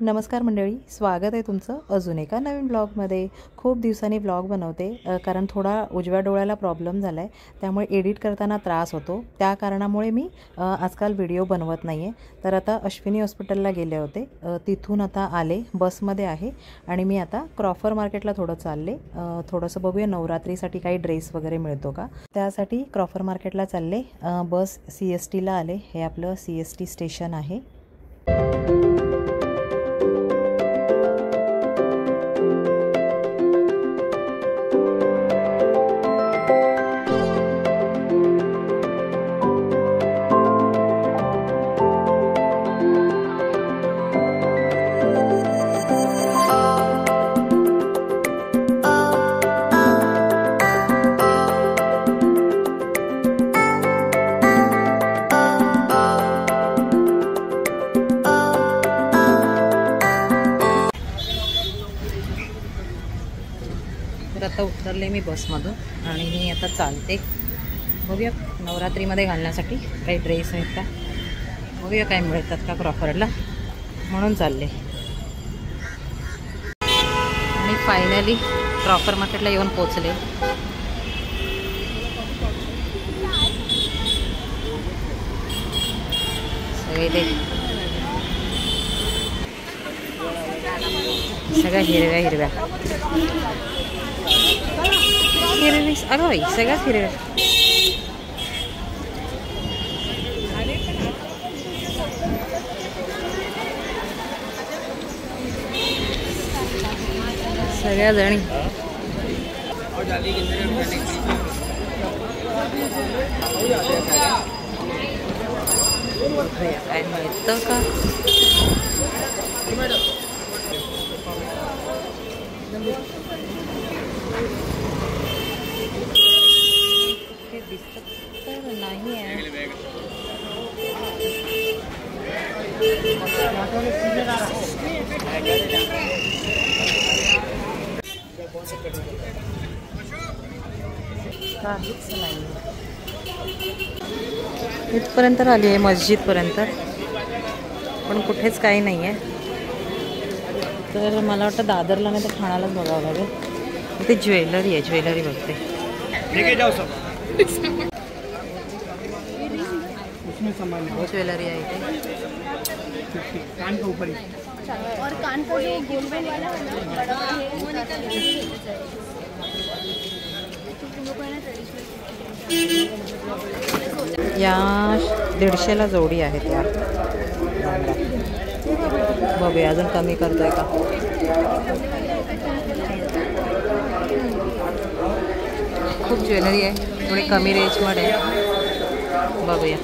नमस्कार मंडळी, स्वागत आहे तुमचं अजून एका नवीन ब्लॉगमध्ये। खूप दिवसांनी ब्लॉग बनवते कारण थोडा उजव्या डोळ्याला प्रॉब्लेम झाला आहे, त्यामुळे एडिट करताना त्रास होतो। त्या कारणामुळे मी आजकाल व्हिडिओ बनवत नाही आहे। तर आता अश्विनी हॉस्पिटलला गेले होते, तिथून आता आले, बसमध्ये आहे आणि मी आता क्रॉफर मार्केटला थोडं चालले, थोडंसं बघूया नवरात्रीसाठी काही ड्रेस वगैरे मिळतो का, त्यासाठी क्रॉफर मार्केटला चालले। बस CSTला आले, हे आपलं CST स्टेशन आहे। आता उतरले मी बसमधून आणि मी आता चालते। बघूया नवरात्रीमध्ये घालण्यासाठी काही ड्रेस आहेत का, बघूया काय मिळतात का क्रॉफर्डला, म्हणून चालले। आणि फायनली क्रॉफर मार्केटला येऊन पोचले। सगळे ते सगळ्या हिरव्या हिरव्या हिरवी, अगं बाई सगळ्याच हिरव्या। सगळ्या जणी काय मिळतं का, दिसत तर नाही आहे। काहीच नाही, इथपर्यंत आली आहे मस्जिदपर्यंत, पण कुठेच काही नाही आहे। तर मला वाटतं दादरला नाही तर ठाण्यालाच बघावं लागेल। इथे ज्वेलरी आहे, ज्वेलरी बघते। ज्वेलरी आहे इथे, कान के ऊपर और कान का जो गोल गोल वाला है ना बड़ा है वो या 150ला जोडी आहे त्या। बघूया अजून कमी करतोय का। खूप ज्वेलरी आहे, थोडी कमी रेंजमध्ये आहे, बघूया।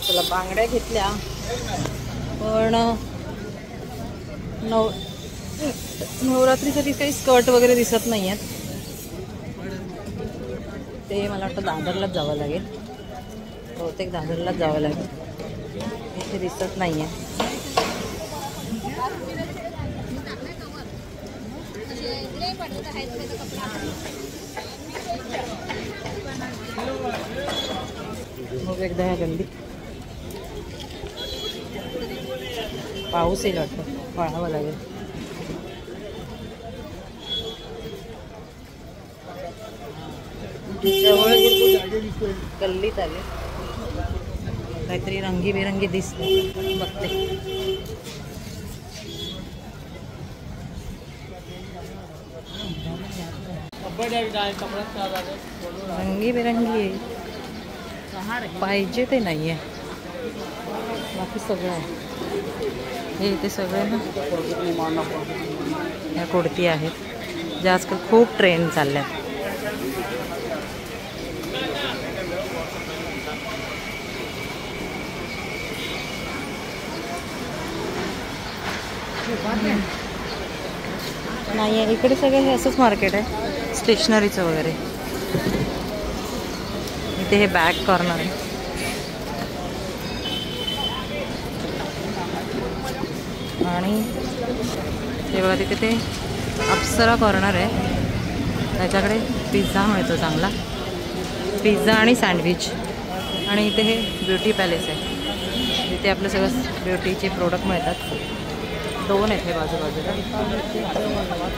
चला बांगड्या घेतल्या, पण नवरात्रीसाठी काही स्कर्ट वगैरे दिसत नाही आहेत। ते मला वाटतं दादरलाच जावं लागेल, बहुतेक दादरलाच जावं लागेल, इथे दिसत नाही आहे। मग एकदा ह्या गल्ली पाऊस येईल वाटतं, पळावं लागेल। जवळ गल्लीत आले, काहीतरी रंगीबेरंगी दिसते, बघते। रंगीबेरंगी पाहिजे ते नाही आहे, बाकी सगळं आहे। हे इथे सगळे ना या कुर्ती आहेत, ज्या आजकाल खूप ट्रेंड चालल्यात। नाही आहे इकडे सगळं, हे असंच मार्केट आहे स्टेशनरीचं वगैरे। इथे हे बॅग कॉर्नर आहे, आणि हे बघा तिथे ते अप्सरा कॉर्नर आहे, त्याच्याकडे पिझ्झा मिळतो चांगला, पिझ्झा आणि सँडविच। आणि इथे हे ब्युटी पॅलेस आहे, इथे आपलं सगळं ब्युटीचे प्रोडक्ट मिळतात. 2 आहेत हे बाजूबाजूला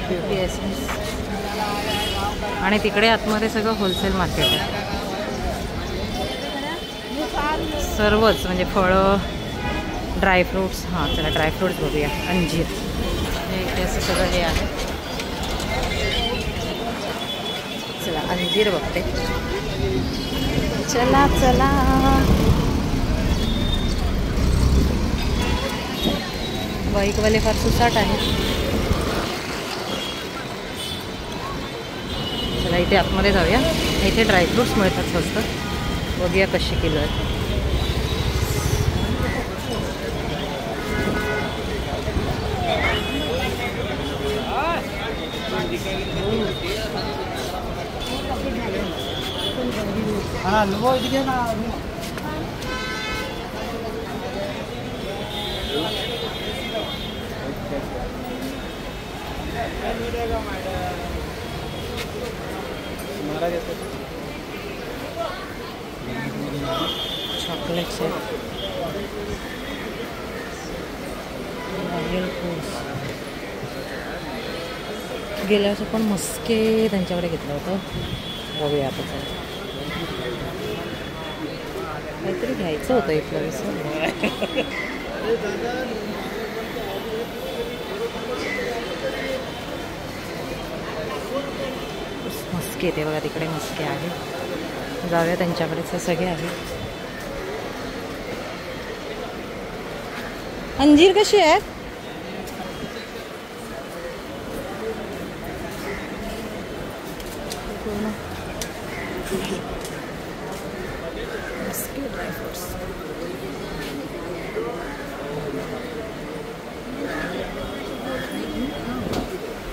ब्युटी एसेन्स. आणि तिकडे आतमध्ये सगळं होलसेल मार्केट आहे. सर्वच म्हणजे फळं, ड्रायफ्रूट्स. हां चला ड्रायफ्रूट्स बघूया. अंजीर हे इथे असं सगळं हे आहे. चला अंजीर बघते. चला चला बाईकवाले फार सुसाट आहे. चला इथे आतमध्ये जाऊया. इथे ड्रायफ्रूट्स मिळतात स्वस्त. बघूया कसे किलो आहेत. चॉकलेट्स आहेत. Royal foods. गेल्या वर्षी पण मस्के त्यांच्याकडे घेतलं होतं. बघूया आता चला. काहीतरी घ्यायचं होतं इथलं विसर. मस्के येते बघा तिकडे मस्के आहे. जाऊया त्यांच्याकडेच सगळे आहे. अंजीर कशी आहे?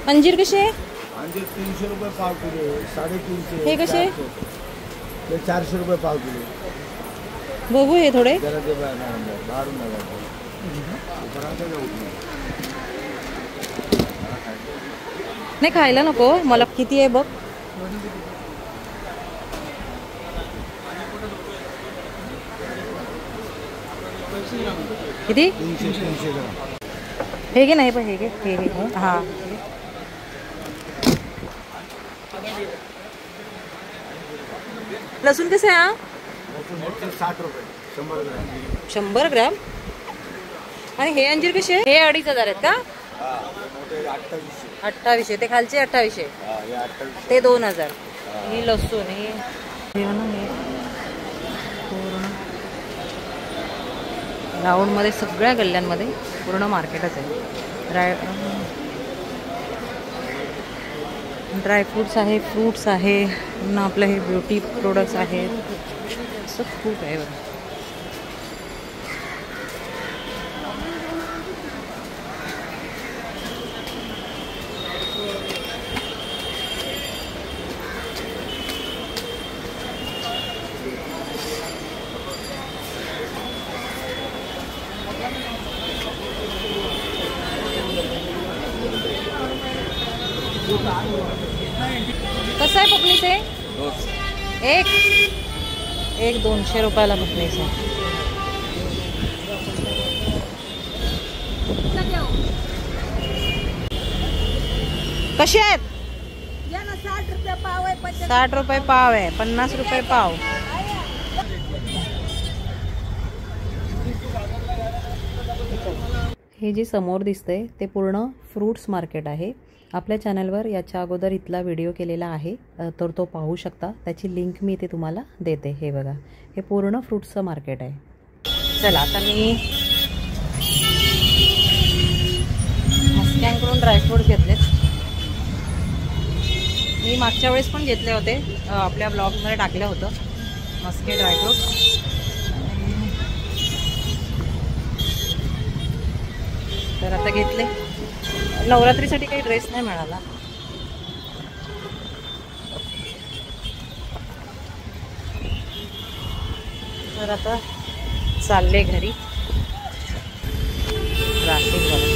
अंजीर कसे आहे? अंजीर 300 रुपये पाव किलो, 350. हे कसे? 400 रुपये पाव किलो. बघू हे थोडे. नाही खायला नको मला. किती आहे बघ. किती? 300 ग्राम. हे घे. नाही पण हे घे. हे हां लसूण कसे आहे? 60 रुपये 100 ग्राम. 100 ग्रॅम. आणि हे अंजीर कसे आहे? हे 2,500 आहेत का? 2800. ते खालचे 2800. ते 2000. ही लसूण हे पूर्ण राऊंडमध्ये सगळ्या गल्ल्यांमध्ये पूर्ण मार्केटच आहे. ड्रायफ्रूट्स आहे, फ्रूट्स आहे, पुन्हा आपलं हे ब्युटी प्रोडक्ट्स आहेत. असं खूप आहे बघा. कसं आहे पपनीचे? एक 200 रुपयाला पपनीचे. कशी आहेत? 60 रुपये पाव आहे. 60 रुपये पाव आहे. 50 रुपये पाव. हे जे समोर दिसतंय ते पूर्ण फ्रूट्स मार्केट आहे. आपल्या चॅनलवर याच्या अगोदर इथला व्हिडिओ केलेला आहे, तर तो पाहू शकता. त्याची लिंक मी इथे तुम्हाला देते. हे बघा, हे पूर्ण फ्रूट्सचं मार्केट आहे. चला आता मी मस्क्यांकडून ड्रायफ्रूट्स घेतलेत. मी मागच्या वेळेस पण घेतले होते, आपल्या ब्लॉगमध्ये टाकलं होतं मस्के ड्रायफ्रूट. तर आता घेतले. नवरात्रीसाठी काही ड्रेस नाही मिळाला. तर आता चालले घरी. ट्रॅफिक झालं.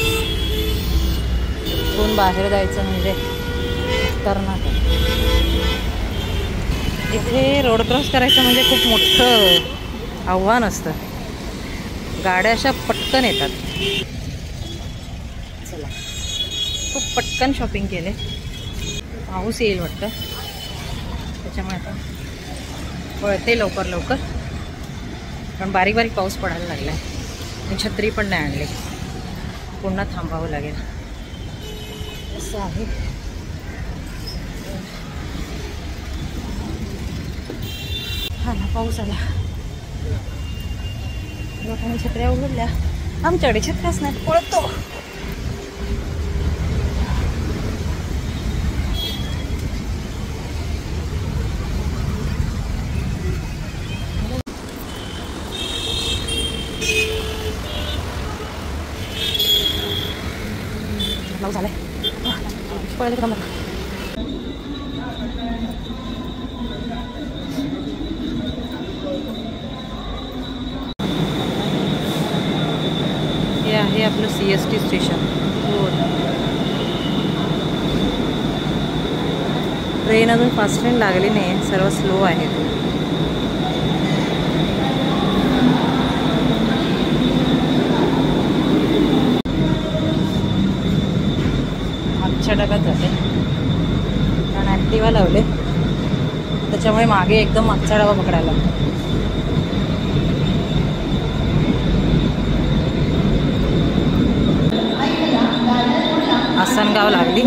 इथून बाहेर जायचं म्हणजे खतरनाक आहे. इथे रोड क्रॉस करायचं म्हणजे खूप मोठं आव्हान असतं. गाड्या अशा पटकन येतात. चला, खूप पटकन शॉपिंग केले. पाऊस येईल वाटतं, त्याच्यामुळे आता वळते लवकर लवकर. पण बारीक बारीक पाऊस पडायला लागला आहे आणि छत्री पण नाही आणली. पुन्हा थांबावं लागेल असं आहे. हा ना, पाऊस आला. लोकांनी छत्र्या उघडल्या, आमच्याकडे छत्र्याच नाही, पळतो. पाऊस आलाय, पळायचं काम नका. हे आहे आपलं CST स्टेशन. ट्रेन अजून फास्ट ट्रेन लागली नाही, सर्व स्लो आहे. मागच्या डब्यात जाते कारण ॲक्टिवा लावले, त्याच्यामुळे मागे एकदम मागचा डबा पकडायला. आसनगाव लागली.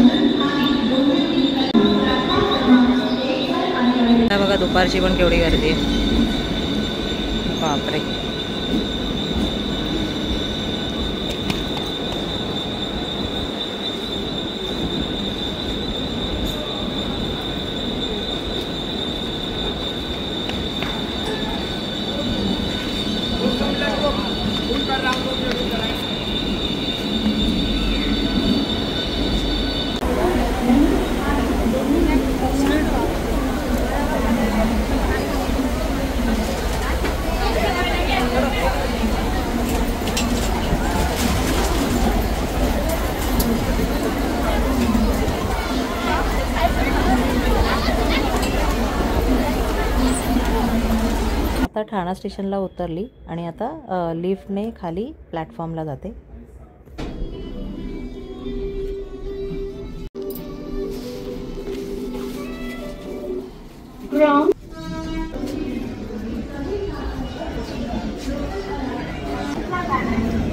बघा दुपारची पण केवढी गर्दी आहे, बापरे. आता ठाणा स्टेशनला उतरली आणि आता लिफ्टने खाली प्लॅटफॉर्मला जाते.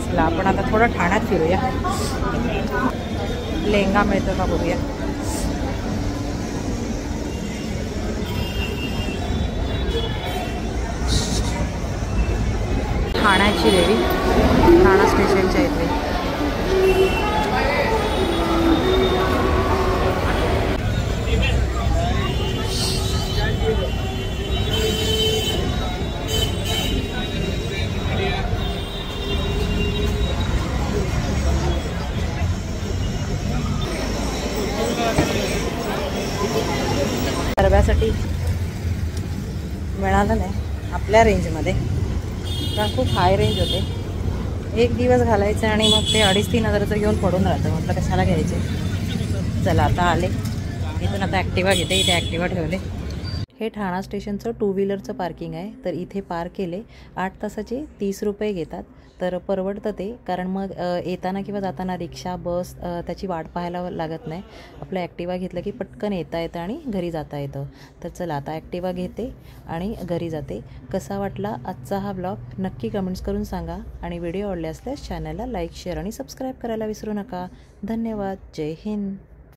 चला, आपण आता थोडं ठाण्यात फिरूया. लेहंगा मिळतो का बघूया. ठाण्याची देवी, ठाणा स्टेशनच्या इथे. गरब्यासाठी मिळालं नाही आपल्या रेंजमध्ये, कारण खूप हाय रेंज होते. एक दिवस घालायचं आणि मग ते 2,500-3 हजाराचं घेऊन पडून राहतं. म्हटलं कशाला घ्यायचे. चला आता आले इथून, आता ॲक्टिवा घेते. इथे ॲक्टिवा ठेवले. हे ठाणा स्टेशनचं 2 व्हीलरचं पार्किंग आहे. तर इथे पार्क केले 8 तासाचे 30 रुपये घेतात. तर परवडतं ते, कारण मग येताना किंवा जाताना रिक्षा बस त्याची वाट पाहायला लागत नाही. आपलं ॲक्टिवा घेतलं की पटकन येता येतं आणि घरी जाता येतं. तर चला आता ॲक्टिवा घेते आणि घरी जाते. कसा वाटला आजचा हा ब्लॉग नक्की कमेंट्स करून सांगा. आणि व्हिडिओ आवडले असल्यास चॅनलला लाईक शेअर आणि सबस्क्राईब करायला विसरू नका. धन्यवाद. जय हिंद.